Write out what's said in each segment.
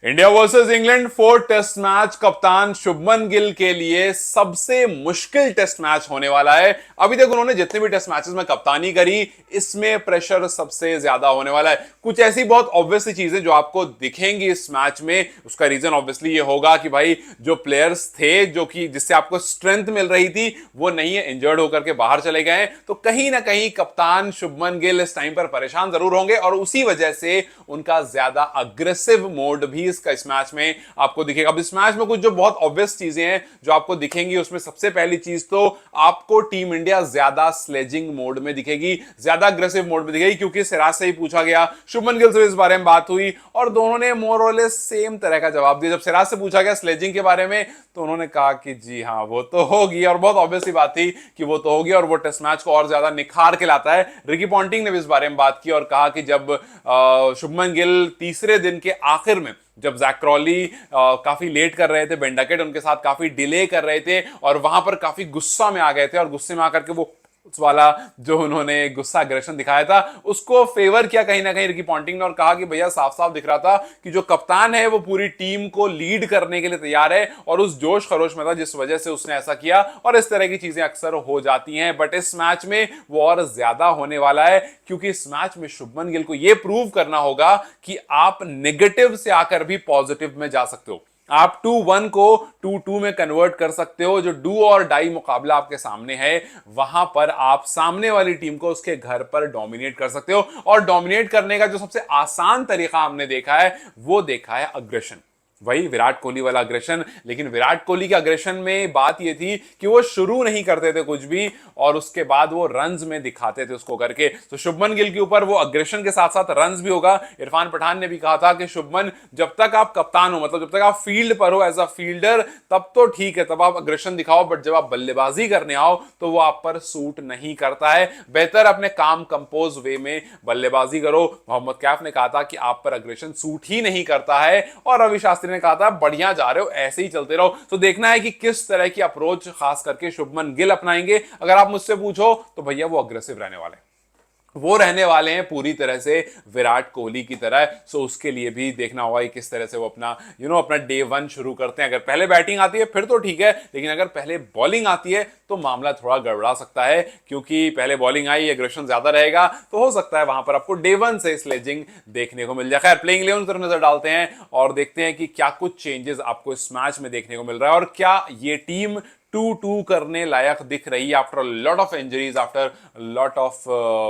India versus England 4 test match कप्तान शुभमन गिल के लिए सबसे मुश्किल टेस्ट मैच होने वाला है। अभी तक उन्होंने जितने भी टेस्ट मैचेस में कप्तानी करी, इसमें प्रेशर सबसे ज्यादा होने वाला है। कुछ ऐसी बहुत ऑब्वियस चीजें जो आपको दिखेंगी इस मैच में, उसका रीजन ऑब्वियसली ये होगा कि भाई जो प्लेयर्स थे जो कि जिससे आपको स्ट्रेंथ मिल रही थी वो नहीं है, इंजर्ड होकर के बाहर चले गए हैं। तो कहीं ना कहीं कप्तान शुभमन गिल इस टाइम पर परेशान जरूर होंगे और उसी वजह से उनका ज्यादा अग्रेसिव मोड भी इस मैच में आपको दिखेगा। अब इस मैच में कुछ जो बहुत ऑब्वियस चीजें हैं जो आपको दिखेंगी, उसमें सबसे पहली चीज तो आपको टीम इंडिया ज्यादा स्लेजिंग मोड में दिखेगी, ज्यादा अग्रेसिव मोड में दिखेगी, क्योंकि सिराज से ही पूछा गया, शुभमन गिल से इस बारे में बात हुई और दोनों ने मोर और लेस सेम तरह का जवाब दिया। जब सिराज से पूछा गया स्लेजिंग के बारे में तो उन्होंने कहा कि जी हाँ वो तो होगी, और बहुत ऑब्वियस सी बात थी कि वो तो होगी और वो टेस्ट मैच को और ज्यादा निखार के लाता है। रिकी पॉन्टिंग ने भी इस बारे में बात की और कहा कि जब शुभमन गिल तीसरे दिन के आखिर में जब जैक क्रॉली काफी लेट कर रहे थे, बेंडकेट उनके साथ काफी डिले कर रहे थे और वहां पर काफी गुस्सा में आ गए थे और गुस्से में आकर के वो उस वाला जो उन्होंने गुस्सा अग्रेशन दिखाया था उसको फेवर किया कहीं ना कहीं रिकी पॉन्टिंग ने और कहा कि भैया साफ साफ दिख रहा था कि जो कप्तान है वो पूरी टीम को लीड करने के लिए तैयार है और उस जोश खरोश में था जिस वजह से उसने ऐसा किया। और इस तरह की चीजें अक्सर हो जाती हैं, बट इस मैच में वो और ज्यादा होने वाला है, क्योंकि इस मैच में शुभमन गिल को यह प्रूव करना होगा कि आप नेगेटिव से आकर भी पॉजिटिव में जा सकते हो। आप 2-1 को 2-2 में कन्वर्ट कर सकते हो। जो डू और डाई मुकाबला आपके सामने है वहां पर आप सामने वाली टीम को उसके घर पर डोमिनेट कर सकते हो, और डोमिनेट करने का जो सबसे आसान तरीका हमने देखा है वो देखा है अग्रेशन, वही विराट कोहली वाला अग्रेशन। लेकिन विराट कोहली के अग्रेशन में बात यह थी कि वो शुरू नहीं करते थे कुछ भी और उसके बाद वो रन्स में दिखाते थे उसको करके। तो शुभमन गिल के ऊपर वो अग्रेशन के साथ साथ रन्स भी होगा। इरफान पठान ने भी कहा था कि शुभमन जब तक आप कप्तान हो, मतलब जब तक आप फील्ड पर हो एज अ फील्डर, तब तो ठीक है, तब आप अग्रेशन दिखाओ, बट जब आप बल्लेबाजी करने आओ तो वो आप पर सूट नहीं करता है। बेहतर अपने काम कंपोज वे में बल्लेबाजी करो। मोहम्मद कैफ ने कहा था कि आप पर अग्रेशन सूट ही नहीं करता है और रवि शास्त्री ने कहा था बढ़िया जा रहे हो, ऐसे ही चलते रहो। तो देखना है कि किस तरह की अप्रोच खास करके शुभमन गिल अपनाएंगे। अगर आप मुझसे पूछो तो भैया वो अग्रेसिव रहने वाले हैं, वो रहने वाले हैं पूरी तरह से विराट कोहली की तरह। सो उसके लिए भी देखना होगा कि किस तरह से वो अपना अपना डे 1 शुरू करते हैं। अगर पहले बैटिंग आती है फिर तो ठीक है, लेकिन अगर पहले बॉलिंग आती है तो मामला थोड़ा गड़बड़ा सकता है, क्योंकि पहले बॉलिंग आई, एग्रेशन ज्यादा रहेगा, तो हो सकता है वहां पर आपको डे 1 से स्लेजिंग देखने को मिल जाए। खैर, प्लेइंग 11 पर नजर डालते हैं और देखते हैं कि क्या कुछ चेंजेस आपको इस मैच में देखने को मिल रहा है और क्या ये टीम 2-2 करने लायक दिख रही है after lot of injuries, after lot of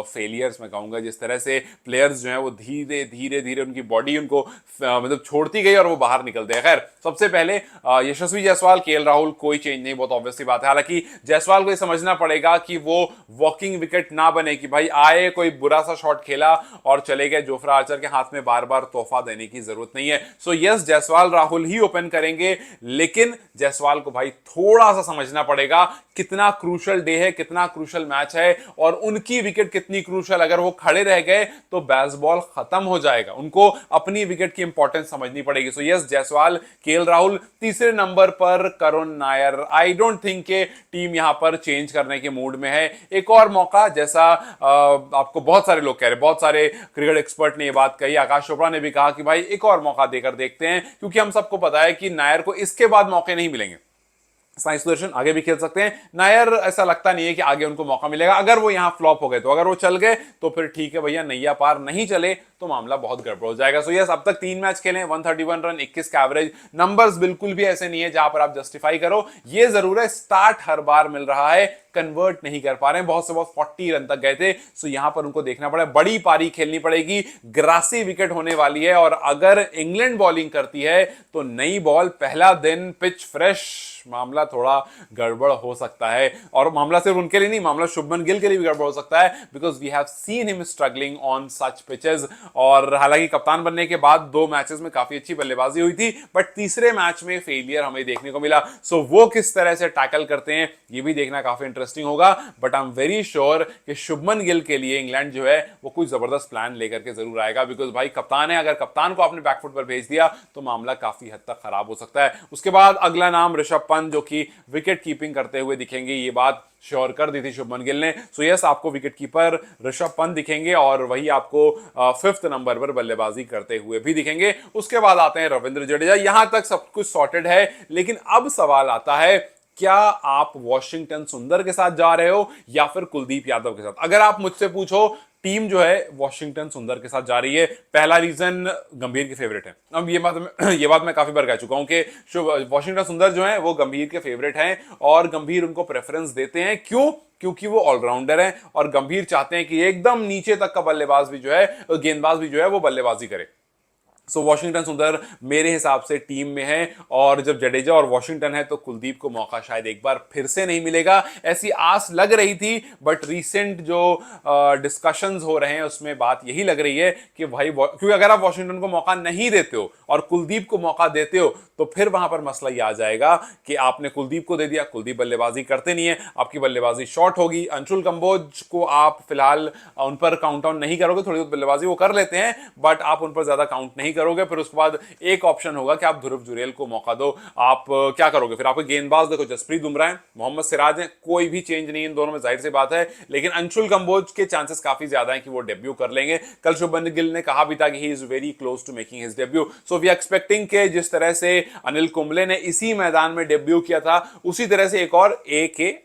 failures. मैं कहूंगा जिस तरह से प्लेयर्स जो हैं वो धीरे धीरे धीरे उनकी बॉडी उनको मतलब छोड़ती गई और वो बाहर निकलते हैं। खैर, सबसे पहले यशस्वी जायसवाल, केएल राहुल, कोई चेंज नहीं, बहुत ऑब्वियस सी बात है। हालांकि जायसवाल को ये समझना पड़ेगा कि वो वॉकिंग विकेट ना बने, कि भाई आए, कोई बुरा सा शॉट खेला और चले गए, जोफ्रा आर्चर के हाथ में बार बार तोहफा देने की जरूरत नहीं है। सो यस, जायसवाल राहुल ही ओपन करेंगे, लेकिन जायसवाल को भाई थोड़ा सा समझना पड़ेगा कितना क्रूशल डे है, कितना क्रूशल मैच है और उनकी विकेट कितनी क्रूशल। अगर वो खड़े रह गए तो बेसबॉल खत्म हो जाएगा, उनको अपनी विकेट की इंपॉर्टेंस समझनी पड़ेगी। So yes, Jaiswal, KL Rahul, तीसरे नंबर पर Karun Nair. I don't think के टीम यहां पर चेंज करने के मूड में है। एक और मौका, जैसा आपको बहुत सारे लोग कह रहे, बहुत सारे क्रिकेट एक्सपर्ट ने यह बात कही, आकाश चोपड़ा ने भी कहा कि भाई एक और मौका देकर देखते हैं, क्योंकि हम सबको पता है कि नायर को इसके बाद मौके नहीं मिलेंगे। साई सुदर्शन आगे भी खेल सकते हैं, नायर ऐसा लगता नहीं है कि आगे उनको मौका मिलेगा। अगर वो यहां फ्लॉप हो गए, तो अगर वो चल गए तो फिर ठीक है भैया, नैया पार नहीं चले तो मामला बहुत गड़बड़ हो जाएगा। सो यस, अब तक 3 मैच खेले, 131 रन, 21 का एवरेज। नंबर्स बिल्कुल भी ऐसे नहीं है जहां पर आप जस्टिफाई करो। ये जरूर है स्टार्ट हर बार मिल रहा है, कन्वर्ट नहीं कर पा रहे हैं, बहुत से बहुत 40 रन तक गए थे। सो यहां पर उनको देखना पड़ा, बड़ी पारी खेलनी पड़ेगी, ग्रासी विकेट होने वाली है और अगर इंग्लैंड बॉलिंग करती है तो नई बॉल, पहला दिन, पिच फ्रेश, मामला थोड़ा गड़बड़ हो सकता है। और मामला सिर्फ उनके लिए नहीं, मामला शुभमन गिल के लिए भी गड़बड़ हो सकता है, because we have seen him struggling on such pitches. और हालांकि कप्तान बनने के बाद 2 मैचेस में काफी अच्छी बल्लेबाजी हुई थी, बट तीसरे मैच में फेलियर हमें देखने को मिला। सो वो किस तरह से टैकल करते हैं ये भी देखना काफी इंटरेस्टिंग होगा। But I am very sure कि शुभमन गिल के लिए इंग्लैंड जो है वो कुछ जबरदस्त प्लान लेकर के जरूर आएगा, बिकॉज भाई कप्तान है, अगर कप्तान को आपने बैकफुट पर भेज दिया तो मामला काफी हद तक खराब हो सकता है। उसके बाद अगला नाम ऋषभ पंत जो कि विकेट कीपिंग करते हुए दिखेंगे, ये बात श्योर कर दी थी शुभमन गिल ने। सो यस, आपको विकेट कीपर ऋषभ पंत दिखेंगे और वही आपको 5th नंबर पर बल्लेबाजी करते हुए भी दिखेंगे। उसके बाद आते हैं रविंद्र जडेजा। यहां तक सब कुछ सॉर्टेड है, लेकिन अब सवाल आता है, क्या आप वॉशिंगटन सुंदर के साथ जा रहे हो या फिर कुलदीप यादव के साथ? अगर आप मुझसे पूछो, टीम जो है वॉशिंगटन सुंदर के साथ जा रही है। पहला रीजन, गंभीर के फेवरेट है। अब ये बात मैं काफी बार कह चुका हूं कि वॉशिंगटन सुंदर जो है वो गंभीर के फेवरेट हैं और गंभीर उनको प्रेफरेंस देते हैं। क्यों? क्योंकि वो ऑलराउंडर हैं और गंभीर चाहते हैं कि एकदम नीचे तक का बल्लेबाज भी जो है, गेंदबाज भी जो है वो बल्लेबाजी करे। सो वॉशिंगटन सुंदर मेरे हिसाब से टीम में है, और जब जडेजा और वॉशिंगटन है तो कुलदीप को मौका शायद एक बार फिर से नहीं मिलेगा, ऐसी आस लग रही थी। बट रीसेंट जो डिस्कशंस हो रहे हैं उसमें बात यही लग रही है कि भाई, क्योंकि अगर आप वॉशिंगटन को मौका नहीं देते हो और कुलदीप को मौका देते हो तो फिर वहां पर मसला यह आ जाएगा कि आपने कुलदीप को दे दिया, कुलदीप बल्लेबाजी करते नहीं है, आपकी बल्लेबाजी शॉर्ट होगी। अंशुल कंबोज को आप फिलहाल उन पर काउंट डाउन नहीं करोगे, थोड़ी बहुत बल्लेबाजी वो कर लेते हैं बट आप उन पर ज्यादा काउंट नहीं करोगे। फिर उसके बाद एक ऑप्शन होगा कि आप ध्रुव जुरेल को मौका दो। आप क्या करोगे फिर? आपके गेंदबाज देखो, जसप्रीत बुमराह है, मोहम्मद सिराज है, कोई भी चेंज नहीं इन दोनों में, जाहिर सी बात है। लेकिन अंशुल कंबोज के चांसेस काफी ज्यादा है कि वो डेब्यू कर लेंगे। कल शुभमन गिल ने कहा भी था कि he is very close to making his debut. So we are expecting के जिस तरह से अनिल कुंबले ने इसी मैदान में डेब्यू किया था, उसी तरह से एक और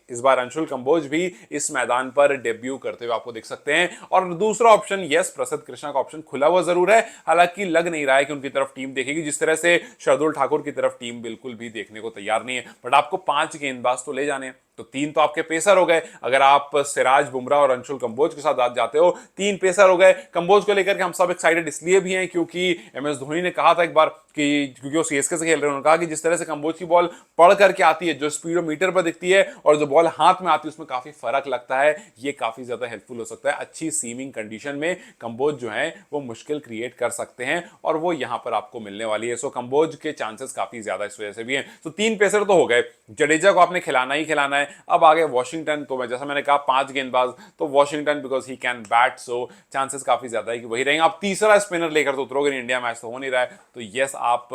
इस बार अंशुल कंबोज भी इस मैदान पर डेब्यू करते हुए आपको देख सकते हैं। और दूसरा ऑप्शन, यस, प्रसिद्ध कृष्णा का ऑप्शन खुला हुआ जरूर है, हालांकि लग नहीं रहा है कि उनकी तरफ टीम देखेगी, जिस तरह से शार्दुल ठाकुर की तरफ टीम बिल्कुल भी देखने को तैयार नहीं है। बट आपको 5 गेंदबाज तो ले जाने हैं, तो 3 तो आपके पेसर हो गए। अगर आप सिराज, बुमराह और अंशुल कंबोज के साथ जाते हो, 3 पेसर हो गए। कंबोज को लेकर के हम सब एक्साइटेड इसलिए भी हैं क्योंकि एमएस धोनी ने कहा था एक बार कि, क्योंकि वो सीएसके से खेल रहे हैं, उन्होंने कहा कि जिस तरह से कंबोज की बॉल पढ़ करके आती है, जो स्पीडोमीटर पर दिखती है और जो बॉल हाथ में आती है, उसमें काफी फर्क लगता है। ये काफी ज्यादा हेल्पफुल हो सकता है। अच्छी सीमिंग कंडीशन में कंबोज जो है वो मुश्किल क्रिएट कर सकते हैं और वो यहां पर आपको मिलने वाली है। सो कंबोज के चांसेस काफी ज्यादा इस वजह से भी हैं। तो 3 पेसर तो हो गए, जडेजा को आपने खिलाना ही खिलाना है। अब आगे वॉशिंगटन, तो मैं जैसा मैंने कहा 5 गेंदबाज, तो Washington because he can bat, so chances काफी ज्यादा है कि वही रहेंगे। आप तीसरा स्पिनर लेकर तो उतरोगे नहीं, इंडिया मैच तो हो नहीं रहा है। तो यस, आप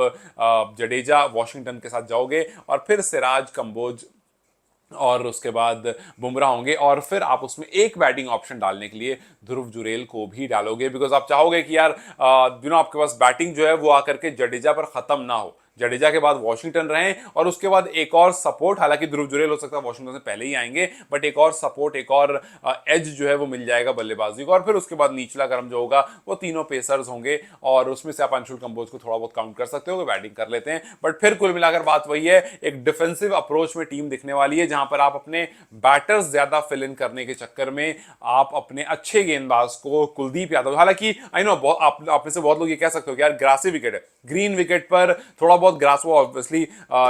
जडेजा वॉशिंगटन के साथ जाओगे और फिर सिराज, कंबोज और उसके बाद बुमराह होंगे, और फिर आप उसमें एक बैटिंग ऑप्शन डालने के लिए ध्रुव जुरेल को भी डालोगे, बिकॉज आप चाहोगे कि यार आपके पास बैटिंग जो है वो आकर के जडेजा पर खत्म ना हो। जडेजा के बाद वॉशिंगटन रहे और उसके बाद एक और सपोर्ट, हालांकि ध्रुव जुरेल हो सकता है वॉशिंगटन से पहले ही आएंगे, बट एक और सपोर्ट, एक और एज जो है वो मिल जाएगा बल्लेबाजी को। और फिर उसके बाद निचला क्रम जो होगा वो तीनों पेसर्स होंगे और उसमें से आप अंशुल कंबोज को थोड़ा बहुत काउंट कर सकते हो, बैटिंग कर लेते हैं। बट फिर कुल मिलाकर बात वही है, एक डिफेंसिव अप्रोच में टीम दिखने वाली है, जहां पर आप अपने बैटर्स ज्यादा फिल इन करने के चक्कर में आप अपने अच्छे गेंदबाज को, कुलदीप यादव, हालांकि आई नो आप में से बहुत लोग ये कह सकते हो कि यार ग्रासी विकेट है, ग्रीन विकेट पर थोड़ा बहुत ग्रास वो ऑब्वियसली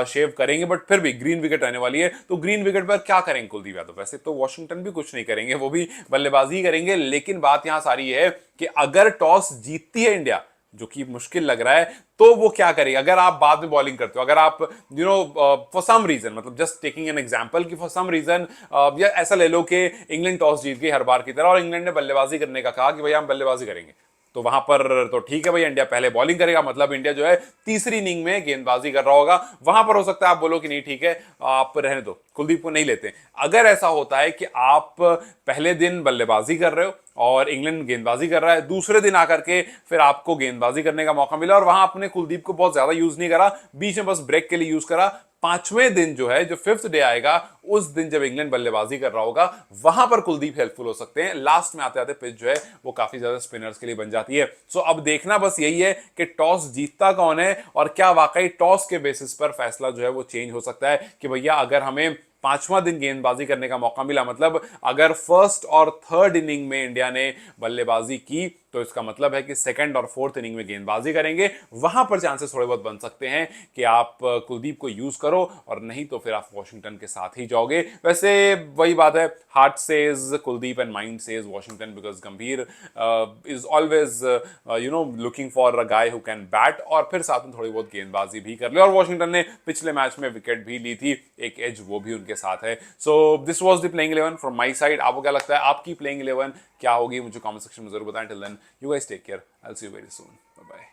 शेव करेंगे, बट फिर भी ग्रीन विकेट रहने वाली है, तो ग्रीन विकेट पर क्या करेंगे कुलदीप यादव? वैसे तो वॉशिंगटन भी कुछ नहीं करेंगे, वो भी बल्लेबाजी करेंगे। लेकिन बात यहां सारी है कि अगर टॉस जीतती है इंडिया, जो कि मुश्किल लग रहा है, तो वो क्या करेगी? अगर आप बाद में बॉलिंग करते हो, अगर आप फॉर सम रीजन, मतलब जस्ट टेकिंग एन एग्जांपल कि फॉर सम रीजन, या ऐसा ले लो कि इंग्लैंड टॉस जीत गई हर बार की तरह और इंग्लैंड ने बल्लेबाजी करने का कहा कि भैया हम बल्लेबाजी करेंगे, तो वहां पर तो ठीक है भाई, इंडिया पहले बॉलिंग करेगा, मतलब इंडिया जो है तीसरी इनिंग में गेंदबाजी कर रहा होगा। वहां पर हो सकता है आप बोलो कि नहीं ठीक है, आप रहने दो, कुलदीप को नहीं लेते। अगर ऐसा होता है कि आप पहले दिन बल्लेबाजी कर रहे हो और इंग्लैंड गेंदबाजी कर रहा है, दूसरे दिन आकर के फिर आपको गेंदबाजी करने का मौका मिला और वहां आपने कुलदीप को बहुत ज्यादा यूज नहीं करा, बीच में बस ब्रेक के लिए यूज करा, 5वें दिन जो है, जो 5th डे आएगा, उस दिन जब इंग्लैंड बल्लेबाजी कर रहा होगा, वहां पर कुलदीप हेल्पफुल हो सकते हैं। लास्ट में आते आते पिच जो है वो काफी ज्यादा स्पिनर्स के लिए बन जाती है। सो अब देखना बस यही है कि टॉस जीतता कौन है और क्या वाकई टॉस के बेसिस पर फैसला जो है वो चेंज हो सकता है कि भैया अगर हमें 5वां दिन गेंदबाजी करने का मौका मिला, मतलब अगर फर्स्ट और थर्ड इनिंग में इंडिया ने बल्लेबाजी की, तो इसका मतलब है कि सेकंड और फोर्थ इनिंग में गेंदबाजी करेंगे, वहां पर चांसेस थोड़े बहुत बन सकते हैं कि आप कुलदीप को यूज करो, और नहीं तो फिर आप वॉशिंगटन के साथ ही जाओगे। वैसे वही बात है, heart says Kuldeep and mind says Washington, because Gambhir is always looking for a guy who can bat, और फिर साथ में थोड़ी बहुत गेंदबाजी भी कर ले। और वॉशिंगटन ने पिछले मैच में विकेट भी ली थी, एक एज वो भी उनके साथ है। So this was the playing 11 from my side. आपको क्या लगता है, आपकी प्लेइंग 11 क्या होगी? मुझे कमेंट सेक्शन में जरूर बताएं। Till then, you guys take care. I'll see you very soon. Bye bye.